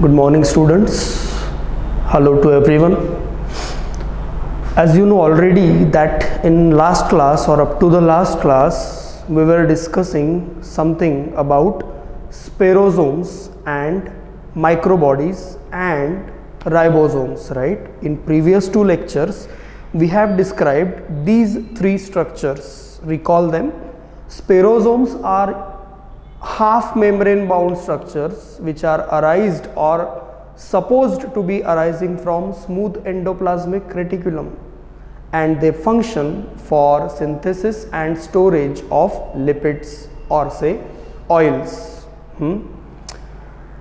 Good morning, students. Hello to everyone. As you know already that in last class or up to the last class, we were discussing something about spirosomes and microbodies and ribosomes, right? In previous two lectures, we have described these three structures. Recall them. Spirosomes are half membrane bound structures which are arised or supposed to be arising from smooth endoplasmic reticulum, and they function for synthesis and storage of lipids or say oils.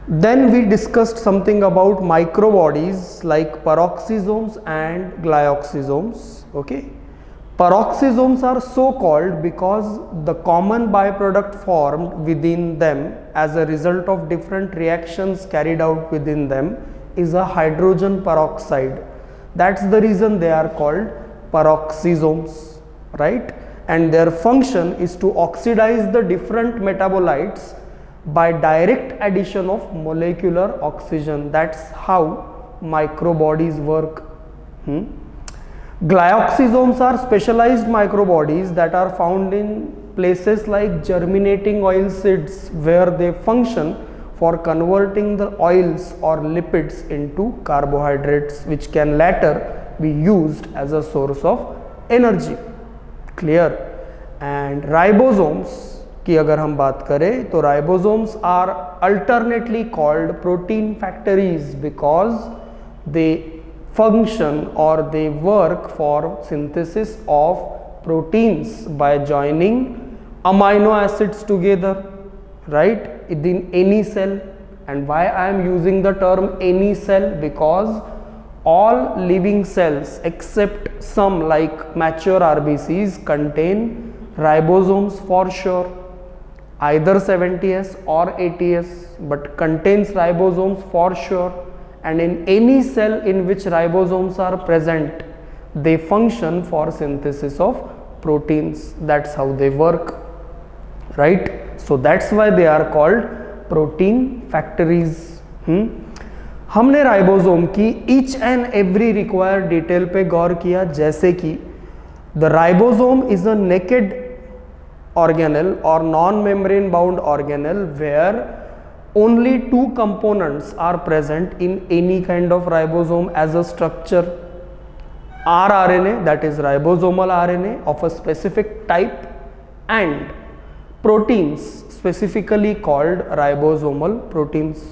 Then we discussed something about microbodies like peroxisomes and glyoxysomes. Okay, peroxisomes are so called because the common byproduct formed within them as a result of different reactions carried out within them is a hydrogen peroxide. That's the reason they are called peroxisomes, right? And their function is to oxidize the different metabolites by direct addition of molecular oxygen. That's how microbodies work. Glyoxysomes are specialized microbodies that are found in places like germinating oil seeds, where they function for converting the oils or lipids into carbohydrates, which can later be used as a source of energy. Clear? And ribosomes की अगर हम बात करें तो ribosomes are alternately called protein factories because they function or they work for synthesis of proteins by joining amino acids together, right, in any cell. And why I am using the term any cell? Because all living cells except some like mature RBCs contain ribosomes for sure, either 70S or 80S, but contains ribosomes for sure. And in any cell in which ribosomes are present, they function for synthesis of proteins. That's how they work, right? So that's why they are called protein factories. हमने ribosome की each and every required detail पे गौर किया, जैसे कि the ribosome is a naked organelle or non-membrane bound organelle where only two components are present in any kind of ribosome as a structure: rRNA, that is ribosomal RNA of a specific type, and proteins specifically called ribosomal proteins,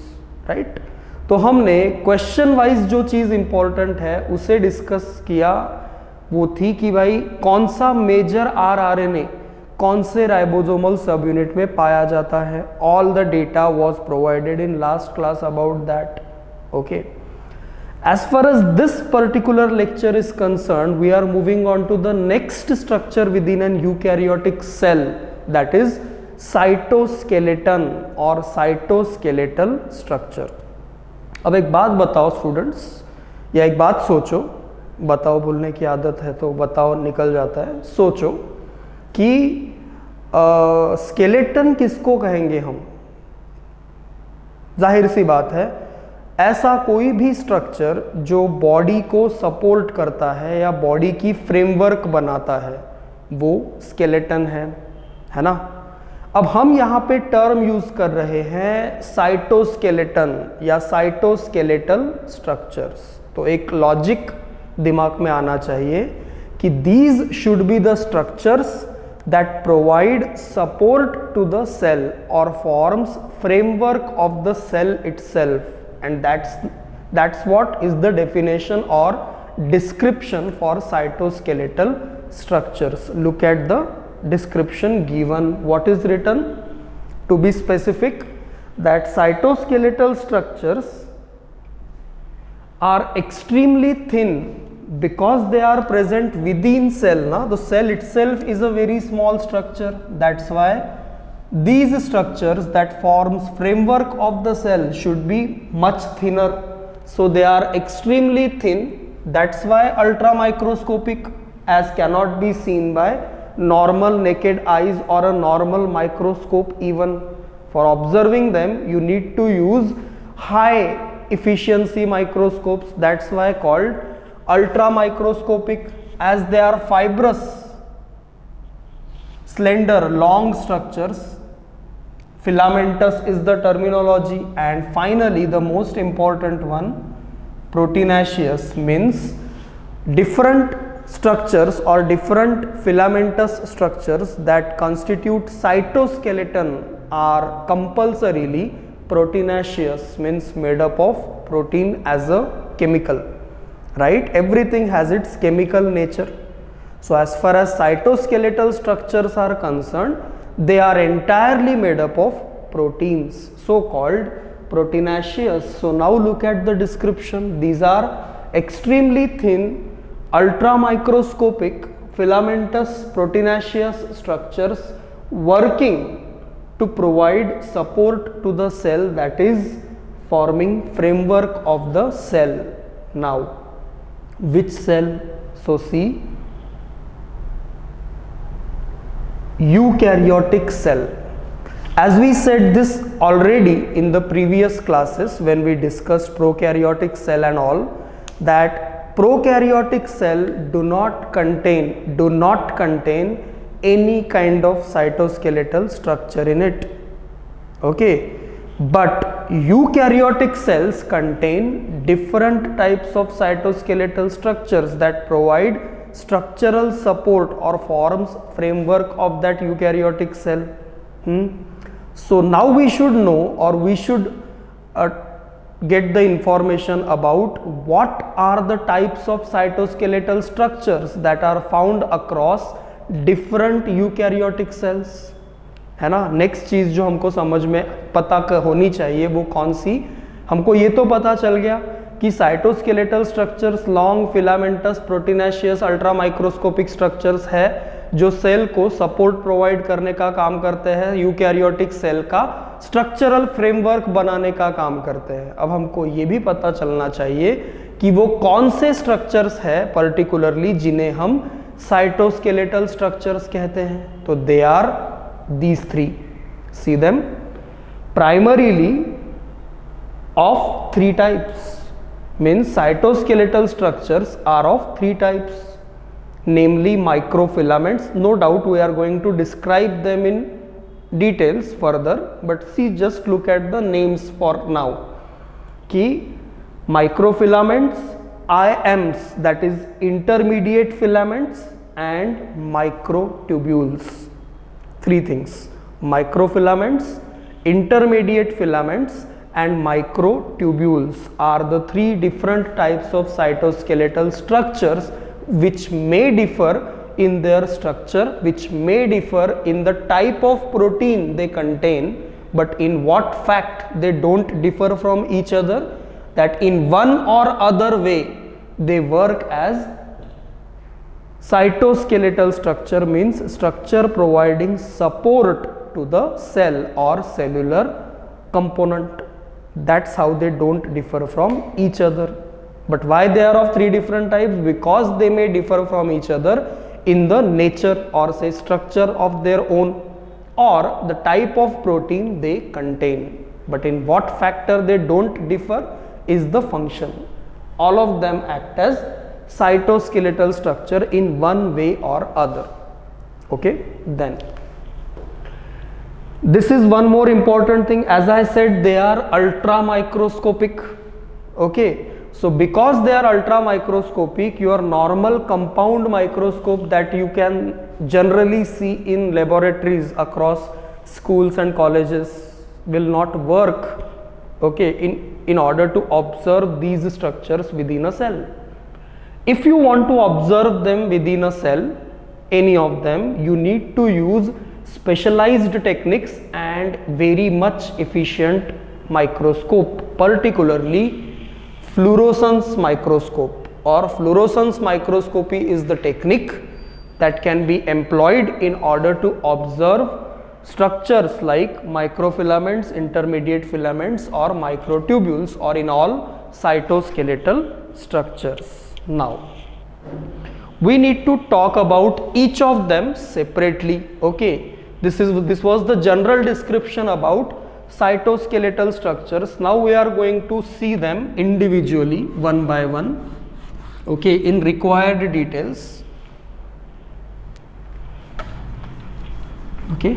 right? तो हमने question wise जो चीज़ important है उसे discuss किया, वो थी कि भाई कौन सा मेजर rRNA कौन से राइबोसोमल सब यूनिट में पाया जाता है. All the data was provided in last class about that. Okay, as far as this particular lecture is concern, we are moving on to the next structure within an eukaryotic cell, that is cytoskeleton और cytoskeletal structure. अब एक बात बताओ students, या एक बात सोचो, बताओ बोलने की आदत है तो बताओ निकल जाता है. सोचो कि स्केलेटन किसको कहेंगे हम. जाहिर सी बात है, ऐसा कोई भी स्ट्रक्चर जो बॉडी को सपोर्ट करता है या बॉडी की फ्रेमवर्क बनाता है वो स्केलेटन है ना. अब हम यहाँ पे टर्म यूज कर रहे हैं साइटोस्केलेटन या साइटोस्केलेटल स्ट्रक्चर्स. तो एक लॉजिक दिमाग में आना चाहिए कि these should be the structures that provide support to the cell or forms framework of the cell itself, and that's what is the definition or description for cytoskeletal structures. Look at the description given. What is written? To be specific, that cytoskeletal structures are extremely thin because they are present within cell. The cell itself is a very small structure. That's why these structures that forms framework of the cell should be much thinner. So they are extremely thin. That's why ultra microscopic, as cannot be seen by normal naked eyes or a normal microscope even. For observing them, you need to use high efficiency microscopes. That's why called ultra microscopic, as they are fibrous, slender, long structures. Filamentous is the terminology. And finally, the most important one, proteinaceous, means different structures or different filamentous structures that constitute cytoskeleton are compulsorily proteinaceous, means made up of protein as a chemical, right? Everything has its chemical nature. So as far as cytoskeletal structures are concerned, they are entirely made up of proteins, so called proteinaceous. So now look at the description. These are extremely thin, ultra microscopic, filamentous, proteinaceous structures working to provide support to the cell, that is forming framework of the cell. Now, which cell? So see, eukaryotic cell. As we said this already in the previous classes when we discussed prokaryotic cell and all, that prokaryotic cell do not contain any kind of cytoskeletal structure in it. Okay, but eukaryotic cells contain different types of cytoskeletal structures that provide structural support or forms framework of that eukaryotic cell. So now we should know, or we should get the information about what are the types of cytoskeletal structures that are found across different eukaryotic cells, है ना. Next चीज जो हमको समझ में पता होनी चाहिए वो कौन सी, हमको ये तो पता चल गया कि cytoskeletal structures long, filamentous, proteinaceous, ultra microscopic structures है जो सेल को सपोर्ट प्रोवाइड करने का काम करते हैं, यूकैरियोटिक सेल का स्ट्रक्चरल फ्रेमवर्क बनाने का काम करते हैं. अब हमको ये भी पता चलना चाहिए कि वो कौन से स्ट्रक्चर्स है पर्टिकुलरली जिन्हें हम साइटोस्केलेटल स्ट्रक्चर्स कहते हैं. तो they are these three. See them. Primarily of three types, means cytoskeletal structures are of three types, namely microfilaments. No doubt we are going to describe them in details further, but see, just look at the names for now. Ki microfilaments, IMs, that is intermediate filaments, and microtubules. Three things: microfilaments, intermediate filaments, and microtubules are the three different types of cytoskeletal structures which may differ in their structure, which may differ in the type of protein they contain, but in what fact they don't differ from each other, that in one or other way they work as cytoskeletal structure, means structure providing support to the cell or cellular component. That's how they don't differ from each other. But why they are of three different types? Because they may differ from each other in the nature or say structure of their own, or the type of protein they contain. But in what factor they don't differ is the function. All of them act as cytoskeletal structure in one way or other. Okay, then this is one more important thing. As I said, they are ultra microscopic. Okay, so because they are ultra microscopic, your normal compound microscope that you can generally see in laboratories across schools and colleges will not work, okay, in order to observe these structures within a cell. If you want to observe them within a cell, any of them, you need to use specialized techniques and very much efficient microscope, particularly fluorescence microscope, or fluorescence microscopy is the technique that can be employed in order to observe structures like microfilaments, intermediate filaments, or microtubules, or in all cytoskeletal structures. Now we need to talk about each of them separately. Okay, this was the general description about cytoskeletal structures. Now we are going to see them individually, one by one, okay, in required details. Okay,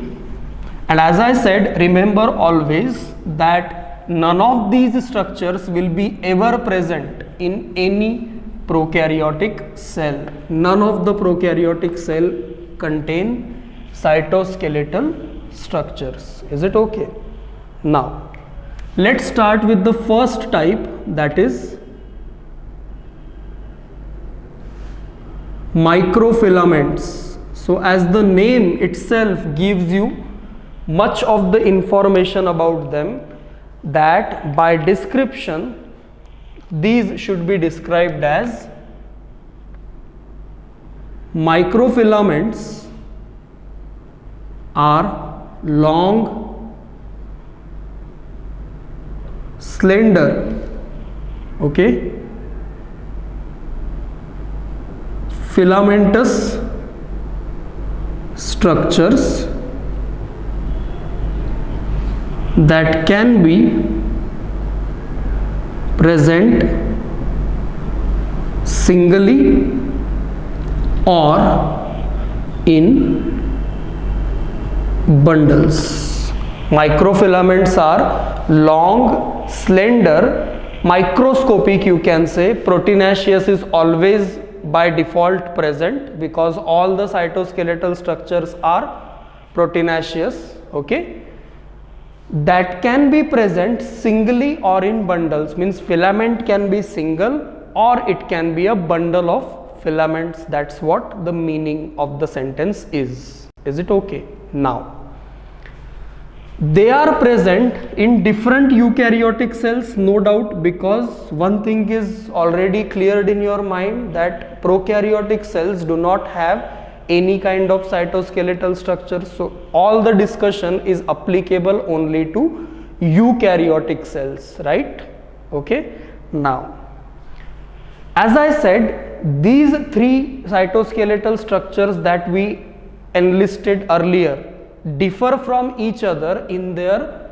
and as I said, remember always that none of these structures will be ever present in any prokaryotic cell. None of the prokaryotic cell contain cytoskeletal structures. Is it okay? Now let's start with the first type, that is microfilaments. So as the name itself gives you much of the information about them, that by description these should be described as microfilaments are long, slender, okay, filamentous structures that can be present singly or in bundles. Microfilaments are long, slender, microscopic, you can say. Proteinaceous is always by default present because all the cytoskeletal structures are proteinaceous, okay, that can be present singly or in bundles. Means filament can be single or it can be a bundle of filaments. That's what the meaning of the sentence is. Is it okay? Now they are present in different eukaryotic cells, no doubt, because one thing is already cleared in your mind, that prokaryotic cells do not have any kind of cytoskeletal structure. So all the discussion is applicable only to eukaryotic cells, right? Okay. Now as I said, these three cytoskeletal structures that we enlisted earlier differ from each other in their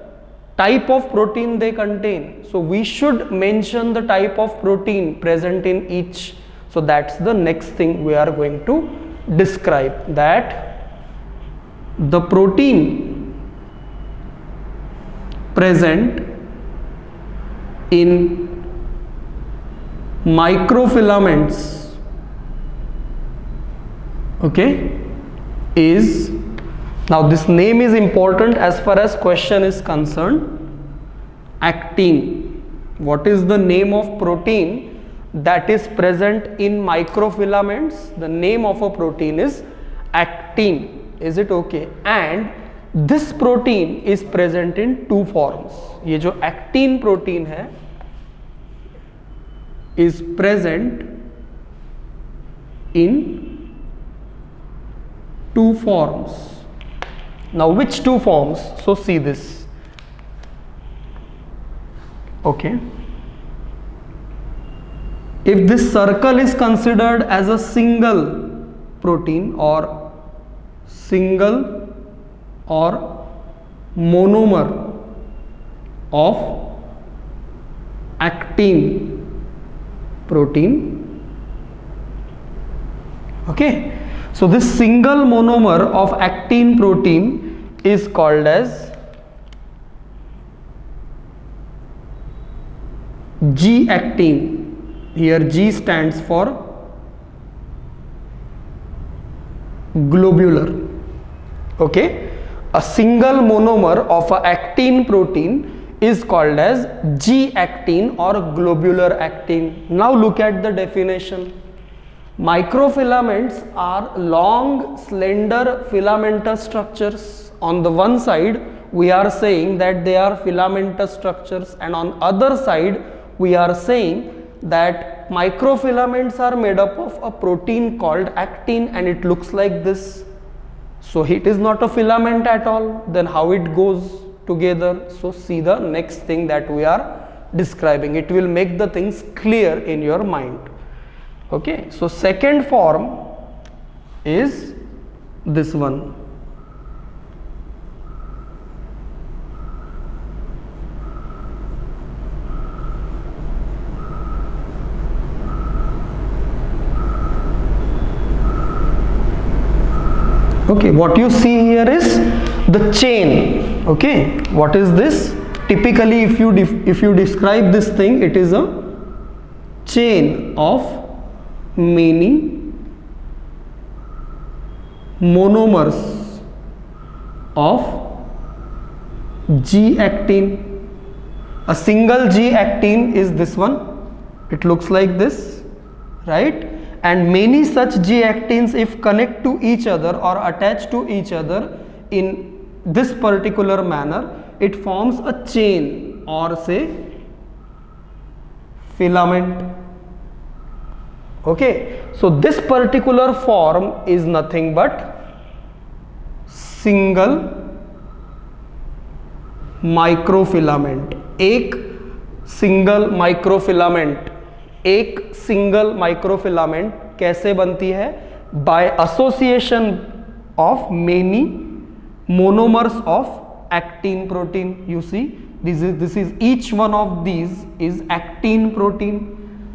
type of protein they contain. So we should mention the type of protein present in each. So that's the next thing we are going to describe, that the protein present in microfilaments, okay, is, now this name is important as far as question is concerned, actin. What is the name of protein that is present in microfilaments? The name of a protein is actin. Is it okay? And this protein is present in two forms. ये जो actin protein है is present in two forms. Now which two forms? So see this, okay. If this circle is considered as a single protein or single or monomer of actin protein, okay. So this single monomer of actin protein is called as G-actin. Here G stands for globular, okay. A single monomer of a actin protein is called as G-actin or globular actin. Now look at the definition. Microfilaments are long, slender, filamentous structures. On the one side we are saying that they are filamentous structures, and on other side we are saying that microfilaments are made up of a protein called actin, and it looks like this. So it is not a filament at all. Then how it goes together? So see the next thing that we are describing. It will make the things clear in your mind. Okay, so second form is this one. Okay, what you see here is the chain. Okay, what is this? Typically if you describe this thing, it is a chain of many monomers of G-actin. A single G-actin is this one, it looks like this, right? And many such G-actins, if connect to each other or attach to each other in this particular manner, it forms a chain or say filament. Okay, so this particular form is nothing but single microfilament. एक single microfilament, एक single microfilament कैसे बनती है? By association of many monomers of actin protein. You see this is each one of these is actin protein.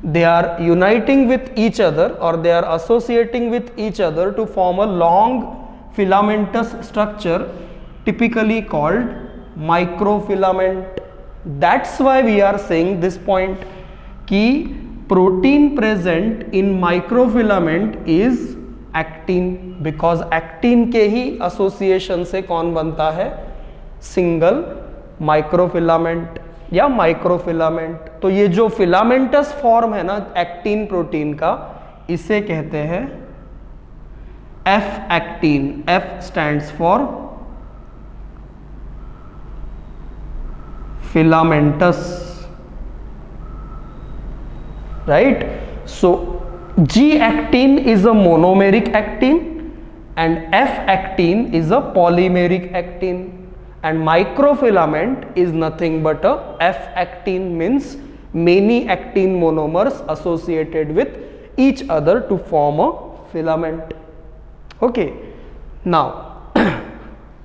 They are uniting with each other or they are associating with each other to form a long filamentous structure typically called microfilament. That's why we are saying this point कि protein present in microfilament is actin, because actin के ही association से कौन बनता है? Single microfilament या microfilament. तो ये जो filamentous form है ना actin protein का, इसे कहते हैं F-actin. F stands for filamentous, right? So G-actin is a monomeric actin and F-actin is a polymeric actin, and microfilament is nothing but a F-actin, means many actin monomers associated with each other to form a filament. Okay, now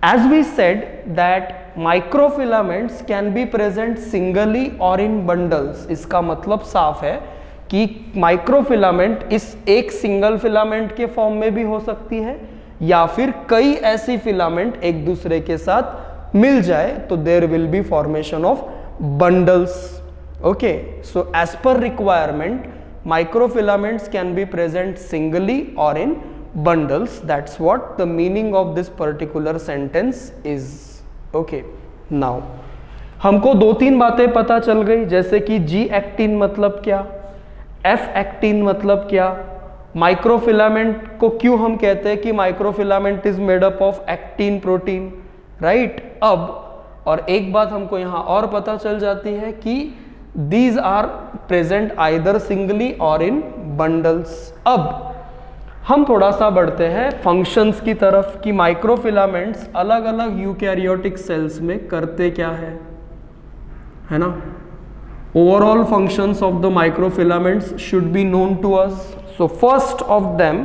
as we said that microfilaments can be present singly or in bundles. इसका मतलब साफ है कि microfilament इस एक single filament के form में भी हो सकती है या फिर कई ऐसी फिलामेंट एक दूसरे के साथ मिल जाए तो there will be formation of bundles. Okay, so as per requirement microfilaments can be present singly or in bundles. That's what the meaning of this particular sentence is. Okay, now हमको दो तीन बातें पता चल गई, जैसे कि G-actin मतलब क्या, F-actin मतलब क्या, माइक्रोफिलामेंट को क्यों हम कहते हैं कि microfilament is made up of actin protein, right. अब और एक बात हमको यहाँ और पता चल जाती है कि these are present either singly or in bundles. अब हम थोड़ा सा बढ़ते हैं फंक्शंस की तरफ कि माइक्रोफिलामेंट्स अलग अलग यूकैरियोटिक सेल्स में करते क्या है ना. Overall functions of the microfilaments should be known to us. So first of them,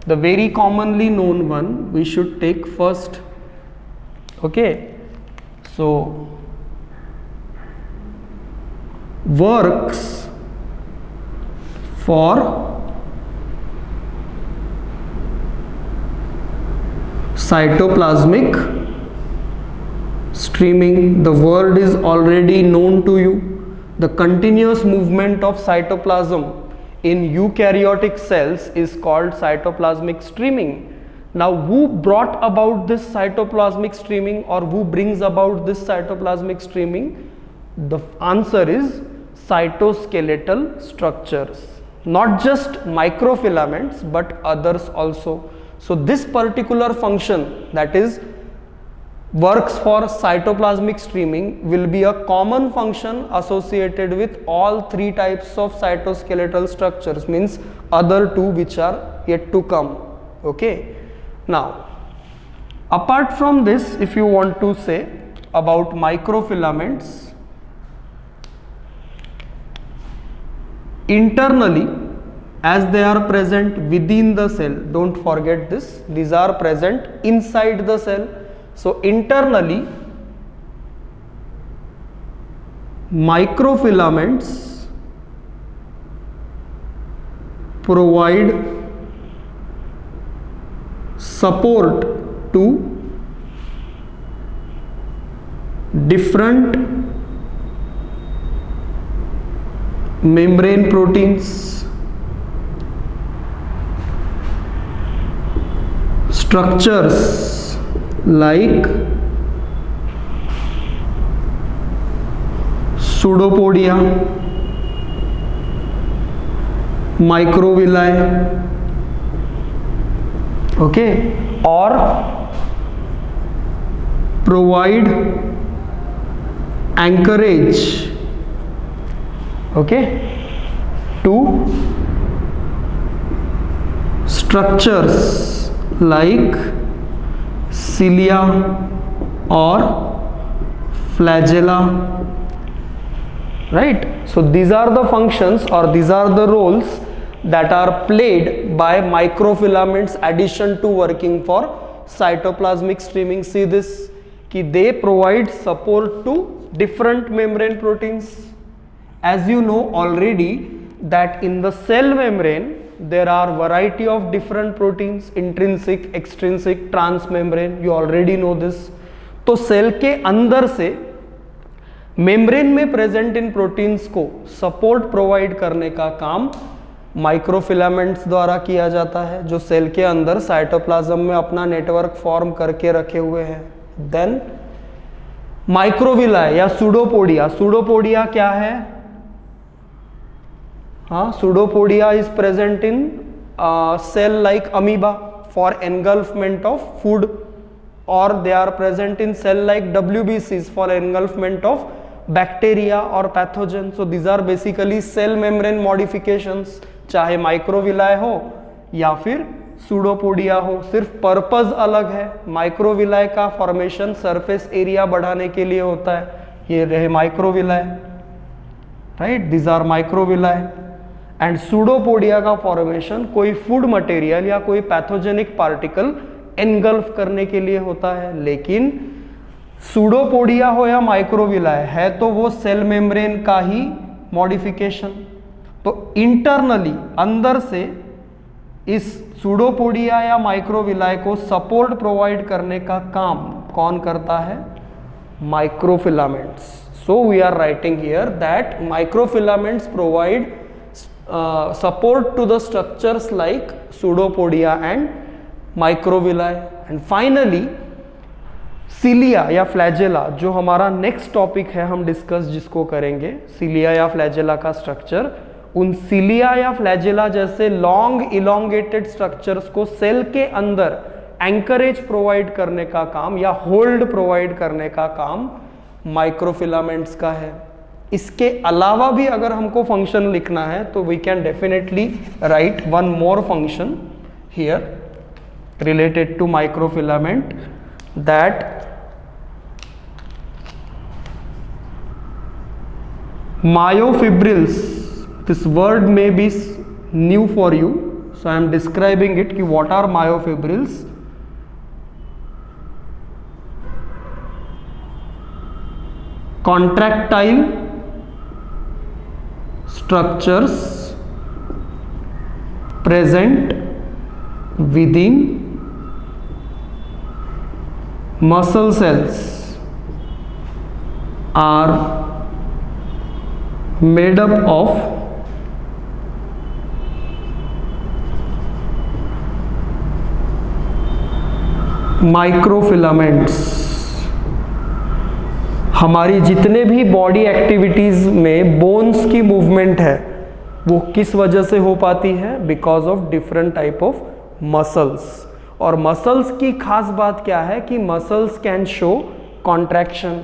the very commonly known one, we should take first. Okay, so works for cytoplasmic streaming. The word is already known to you. The continuous movement of cytoplasm in eukaryotic cells is called cytoplasmic streaming. Now, who brought about this cytoplasmic streaming or who brings about this cytoplasmic streaming? The answer is cytoskeletal structures, not just microfilaments but others also. So this particular function, that is works for cytoplasmic streaming, will be a common function associated with all three types of cytoskeletal structures, means other two which are yet to come. Okay, now apart from this, if you want to say about microfilaments, internally, as they are present within the cell, don't forget this, these are present inside the cell. So internally, microfilaments provide support to different membrane proteins, structures like pseudopodia, microvilli, okay, or provide anchorage, okay, to structures like cilia or flagella, right? So these are the functions or these are the roles that are played by microfilaments addition to working for cytoplasmic streaming. See this, कि they provide support to different membrane proteins. As you know already that in the cell membrane there are variety of different proteins, intrinsic, extrinsic, transmembrane, you already know this. तो cell के अंदर से membrane में present in proteins को support provide करने का काम microfilaments द्वारा किया जाता है, जो सेल के अंदर साइटोप्लाज्म में अपना नेटवर्क फॉर्म करके रखे हुए हैं. देन माइक्रोविलाई या सूडोपोडिया. सूडोपोडिया क्या है? हाँ, pseudopodia is present in cell like amoeba for engulfment of food, और they are present in cell like WBCs for engulfment of bacteria और pathogen. So these are basically cell membrane modifications, चाहे microvilli हो या फिर pseudopodia हो, सिर्फ purpose अलग है. माइक्रोविलाई का फॉर्मेशन सरफेस एरिया बढ़ाने के लिए होता है. ये रहे microvilli, right, these are microvilli. And pseudopodia का फॉर्मेशन कोई फूड मटेरियल या कोई पैथोजेनिक पार्टिकल एनगल्फ करने के लिए होता है. लेकिन सूडोपोडिया हो या माइक्रोविलाई है तो वो सेल मेम्ब्रेन का ही मॉडिफिकेशन. तो इंटरनली अंदर से इस सूडोपोडिया या माइक्रोविलाई को सपोर्ट प्रोवाइड करने का काम कौन करता है? Microfilaments. So we are writing here that microfilaments provide support to the structures like pseudopodia and microvilli. And finally cilia या flagella, जो हमारा नेक्स्ट टॉपिक है हम डिस्कस जिसको करेंगे, cilia या flagella का स्ट्रक्चर. उन cilia या flagella जैसे लॉन्ग इलोंगेटेड स्ट्रक्चर्स को सेल के अंदर एंकरेज प्रोवाइड करने का काम या होल्ड प्रोवाइड करने का काम माइक्रोफिलामेंट्स का है. इसके अलावा भी अगर हमको फंक्शन लिखना है तो we can definitely write one more function here related to microfilament, that myofibrils. This word may be new for you, so I am describing it कि what are myofibrils. Contractile structures present within muscle cells are made up of microfilaments. हमारी जितने भी body activities में bones की movement है वो किस वजह से हो पाती है? Because of different type of muscles. और मसल्स की खास बात क्या है कि muscles can show contraction,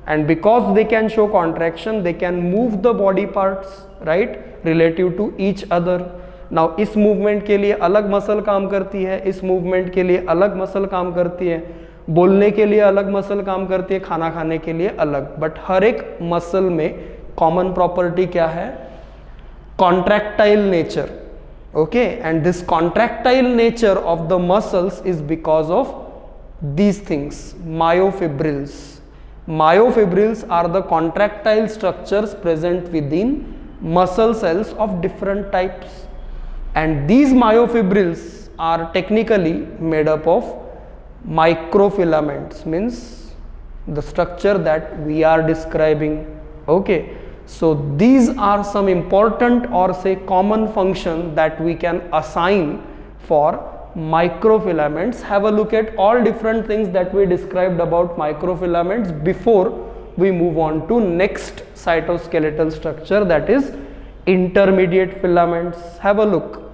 and because they can show contraction they can move the body parts, right, relative to each other. Now इस मूवमेंट के लिए अलग मसल काम करती है, इस मूवमेंट के लिए अलग मसल काम करती है, बोलने के लिए अलग मसल काम करती है, खाना खाने के लिए अलग. बट हर एक मसल में कॉमन प्रॉपर्टी क्या है? Contractile nature. Okay, and this contractile nature of the muscles is because of these things, myofibrils. Myofibrils are the contractile structures present within muscle cells of different types, and these myofibrils are technically made up of microfilaments means the structure that we are describing. Okay, so these are some important or say common function that we can assign for microfilaments. Have a look at all different things that we described about microfilaments before we move on to next cytoskeletal structure, that is intermediate filaments. Have a look.